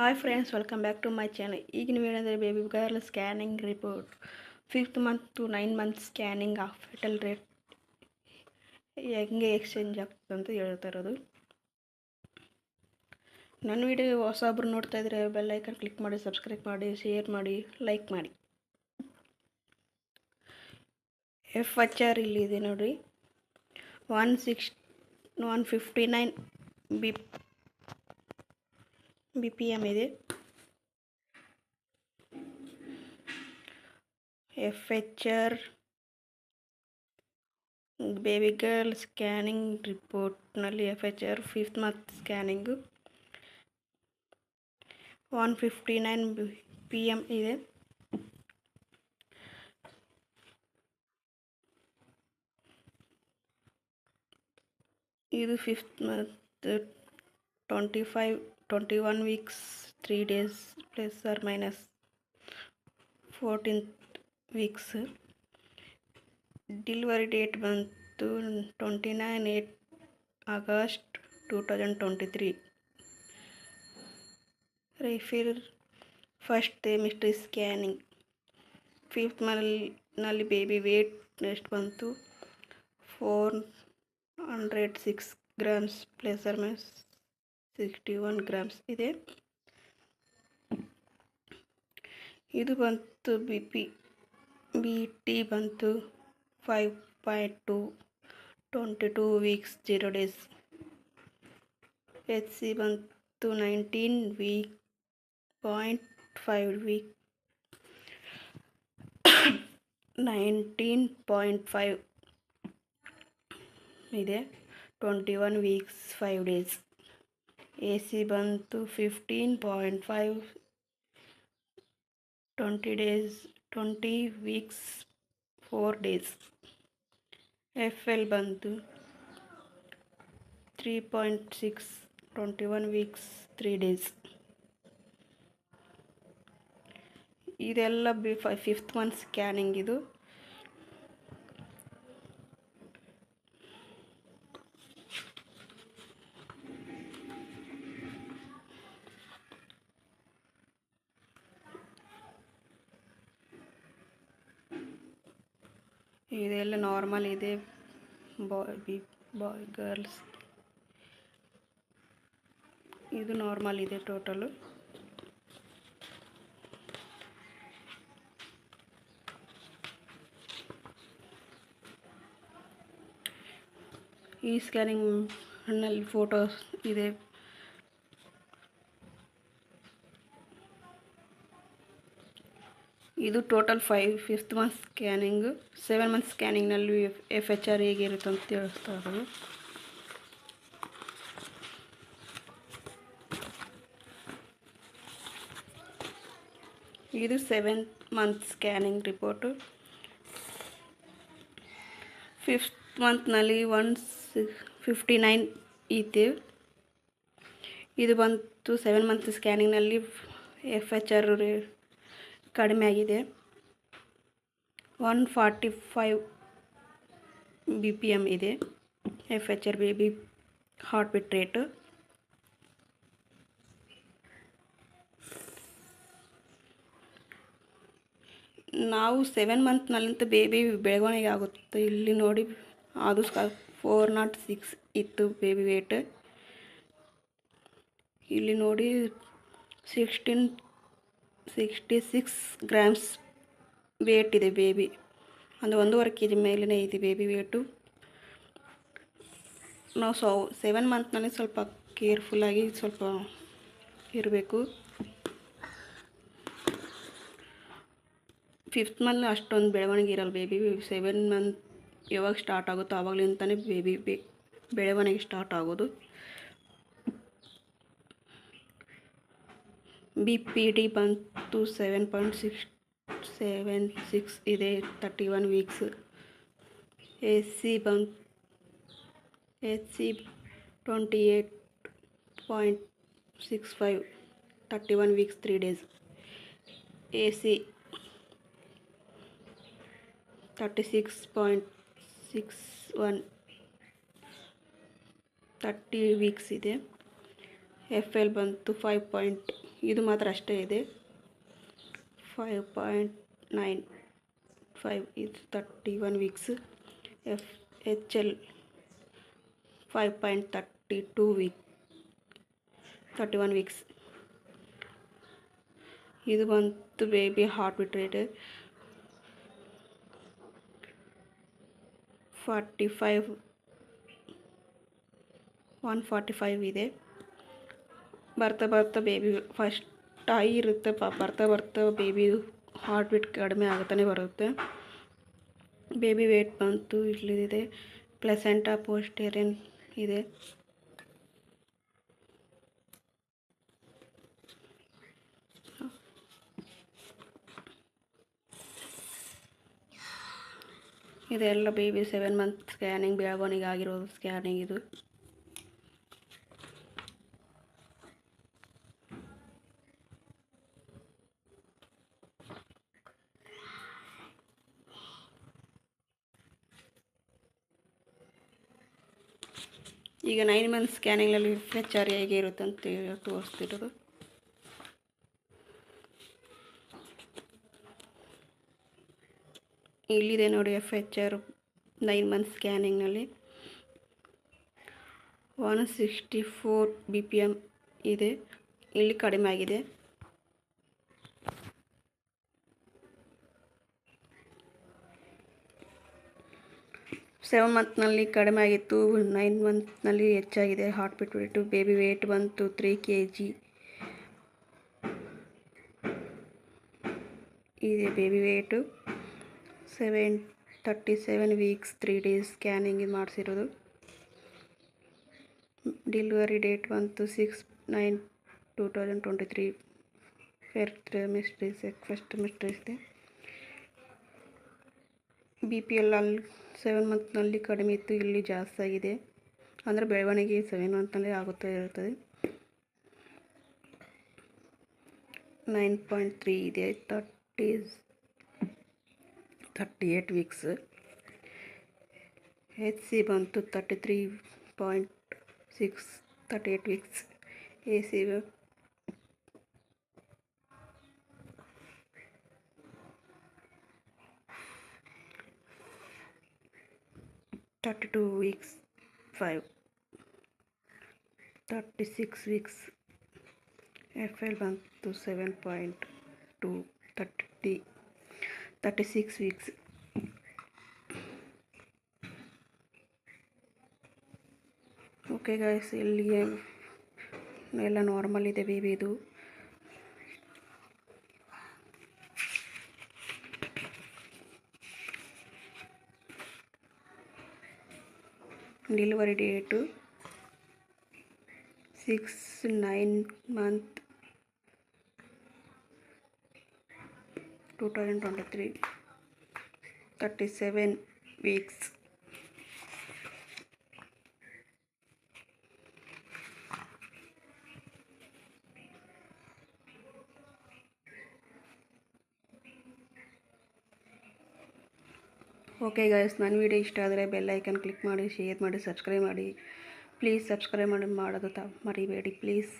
Hi friends, welcome back to my channel. ಈಗಿನ ವಿಡಿಯೋದಲ್ಲಿ baby girl scanning report 5th month to 9 month scanning of foetal rate ಹೆಂಗೆ exchange ಆಗ್ತದೆ ಅಂತ ಹೇಳ್ತಾ ಇರೋದು. ನನ್ನ ವಿಡಿಯೋ ಹೊಸಬ್ರು ನೋಡ್ತಾ ಇದ್ರೆ ಬೆಲ್ ಐಕನ್ ಕ್ಲಿಕ್ ಮಾಡಿ, ಸಬ್ಸ್ಕ್ರೈಬ್ ಮಾಡಿ, ಶೇರ್ ಮಾಡಿ, ಲೈಕ್ ಮಾಡಿ. FHR ಇಲ್ಲಿದೆ ನೋಡಿ, 159 BPM ಇದೆ. FHR ಬೇಬಿ ಗರ್ಲ್ ಸ್ಕ್ಯಾನಿಂಗ್ ರಿಪೋರ್ಟ್ನಲ್ಲಿ FHR 5th month scanning 159 PM ಇದೆ. ಇದು 5th month 21 weeks 3 days ±14th weeks. Delivery date ಬಂತು 29 August 2023. Refill first trimester scanning 5th ಮಂತ್ನಲ್ಲಿ ಬೇಬಿ ವೇಟ್ ಎಷ್ಟು ಬಂತು 406 grams ±61 grams ಇದೆ. ಇದು ಬಂತು BT ಬಂತು 5.2 22 ವೀಕ್ಸ್ 0 days. HC ಬಂತು 19.5 ಇದೆ 21 ವೀಕ್ಸ್ 5 days. AC ಬಂತು 15.5 20 ವೀಕ್ಸ್ 4 days. FL ಬಂತು 3.6 21 ವೀಕ್ಸ್ 3 days. ಇದೆಲ್ಲ 5th ಮಂತ್ ಸ್ಕ್ಯಾನಿಂಗ್. ಇದೆಲ್ಲ ನಾರ್ಮಲ್ ಇದೆ. ಬಾಯ್ ಗರ್ಲ್ಸ್ ಇದು ನಾರ್ಮಲ್ ಇದೆ ಟೋಟಲು. ಈ ಸ್ಕ್ಯಾನಿಂಗ್ನಲ್ಲಿ ಫೋಟೋಸ್ ಇದೆ. ಇದು total 5th month scanning. 7 month ಸ್ಕ್ಯಾನಿಂಗ್ನಲ್ಲಿ FHR ಹೇಗಿರುತ್ತೆ ಅಂತ ತಿಳಿಸ್ತಾ ಇರೋದು. ಇದು 7th month scanning report. 5th ಮಂತ್ನಲ್ಲಿ 159 ಇದೆ. ಇದು ಬಂತು 7 ಮಂತ್ ಸ್ಕ್ಯಾನಿಂಗ್ನಲ್ಲಿ FHR ಕಡಿಮೆ ಆಗಿದೆ 145 BPM ಇದೆ. FHR baby heart beat rate. ನಾವು 7 ಮಂತ್ನಲ್ಲಂತೂ ಬೇಬಿ ಬೆಳವಣಿಗೆ ಆಗುತ್ತೆ. ಇಲ್ಲಿ ನೋಡಿ, ಅದು 406 ಇತ್ತು ಬೇಬಿ ವೇಟ್. ಇಲ್ಲಿ ನೋಡಿ 66 grams ವೇಟ್ ಇದೆ ಬೇಬಿ. ಅಂದರೆ 1.5 kg ಮೇಲೇ ಇದೆ ಬೇಬಿ ವೇಟು. ನಾವು 7 ಮಂತ್ನಲ್ಲಿ ಸ್ವಲ್ಪ ಕೇರ್ಫುಲ್ಲಾಗಿ ಸ್ವಲ್ಪ ಇರಬೇಕು. 5th ಮಂತ್ ಅಷ್ಟೊಂದು ಬೆಳವಣಿಗೆ ಇರಲ್ಲ ಬೇಬಿ. 7 ಮಂತ್ ಯಾವಾಗ ಸ್ಟಾರ್ಟ್ ಆಗುತ್ತೋ ಆವಾಗಲಿಂದನೇ ಬೇಬಿ ಬೆಳವಣಿಗೆ ಸ್ಟಾರ್ಟ್ ಆಗೋದು. BPD ಬಂತು 7.76 ಇದೆ 31 weeks. HC 28.65 31 weeks 3 days. AC 36.61 30 weeks ಇದೆ. ಎಫ್ ಎಲ್ ಬಂತು 5 ಪಾಯಿಂಟ್, ಇದು ಮಾತ್ರ ಅಷ್ಟೇ ಇದೆ 5.95, ಇದು 31 weeks. F H L 5.32 week 31 weeks. ಇದು ಬಂತು ಬೇಬಿ ಹಾರ್ಟ್ ಬೀಟ್ ರೇಟ್ 145 ಇದೆ. ಬರ್ತಾ ಬೇಬಿ ಫಸ್ಟ್ ಹೈ ಇರುತ್ತೆ, ಬರ್ತಾ ಬೇಬಿ ಹಾರ್ಟ್ ಬೀಟ್ ಕಡಿಮೆ ಆಗುತ್ತಾನೆ ಬರುತ್ತೆ. ಬೇಬಿ ವೇಟ್ ಬಂತು ಇಲ್ಲಿದೆ, ಪ್ಲೆಸೆಂಟಾ ಪೋಸ್ಟೇರಿಯನ್ ಇದೆ. ಇದೆಲ್ಲ ಬೇಬಿ 7 ಮಂತ್ ಸ್ಕ್ಯಾನಿಂಗ್, ಬೆಳವಣಿಗೆ ಆಗಿರೋದು ಸ್ಕ್ಯಾನಿಂಗ್ ಇದು. ಈಗ 9 ಮಂತ್ ಸ್ಕ್ಯಾನಿಂಗ್ನಲ್ಲಿ FHR ಹೇಗೆ ಇರುತ್ತೆ ಅಂತ ತೋರಿಸ್ತಿರೋದು. ಇಲ್ಲಿದೆ ನೋಡಿ FHR 9 ಮಂತ್ ಸ್ಕ್ಯಾನಿಂಗ್ನಲ್ಲಿ 164 BPM ಇದೆ, ಇಲ್ಲಿ ಕಡಿಮೆ ಆಗಿದೆ. ಸೆವೆನ್ ಮಂತ್ನಲ್ಲಿ ಕಡಿಮೆ ಆಗಿತ್ತು, 9 ಮಂತ್ನಲ್ಲಿ ಹೆಚ್ಚಾಗಿದೆ heart beat rate. Baby weight ಬಂತು 3 kg ಇದೆ. Baby weight 37 weeks 3 days scanning ಮಾಡಿಸಿರೋದು. ಡೆಲಿವರಿ ಡೇಟ್ ಬಂತು 6/9/2023, ಫಸ್ಟ್ ಟ್ರೈಮೆಸ್ಟರ್ ಇದೆ. BPL ಅಲ್ಲಿ 7 ಮಂತ್ನಲ್ಲಿ ಕಡಿಮೆ ಇತ್ತು, ಇಲ್ಲಿ ಜಾಸ್ತಿ ಆಗಿದೆ. ಅಂದರೆ ಬೆಳವಣಿಗೆ 7 ಮಂತ್ನಲ್ಲಿ ಆಗುತ್ತಾ ಇರುತ್ತದೆ. 9.3 ಇದೆ, 38 ವೀಕ್ಸ್. HC ಬಂತು 33.6, 38 weeks. AC 32 weeks 5, 36 weeks. FL ಬಂತು 7.2, 36 weeks. ಓಕೆ ಗಾಯ್ಸ್, ಇಲ್ಲಿಗೆ ಎಲ್ಲ ನಾರ್ಮಲ್ ಇದೆ ಬೇಬಿದು. Delivery date 6/9/2023, 37 weeks. Okay guys, ನನ್ನ ವಿಡಿಯೋ ಇಷ್ಟ ಆದರೆ ಬೆಲ್ ಐಕನ್ ಕ್ಲಿಕ್ ಮಾಡಿ, ಶೇರ್ ಮಾಡಿ, ಸಬ್ಸ್ಕ್ರೈಬ್ ಮಾಡಿ. ಪ್ಲೀಸ್ ಸಬ್ಸ್ಕ್ರೈಬ್ ಮಾಡೋದು ಮರಿಬೇಡಿ ಪ್ಲೀಸ್.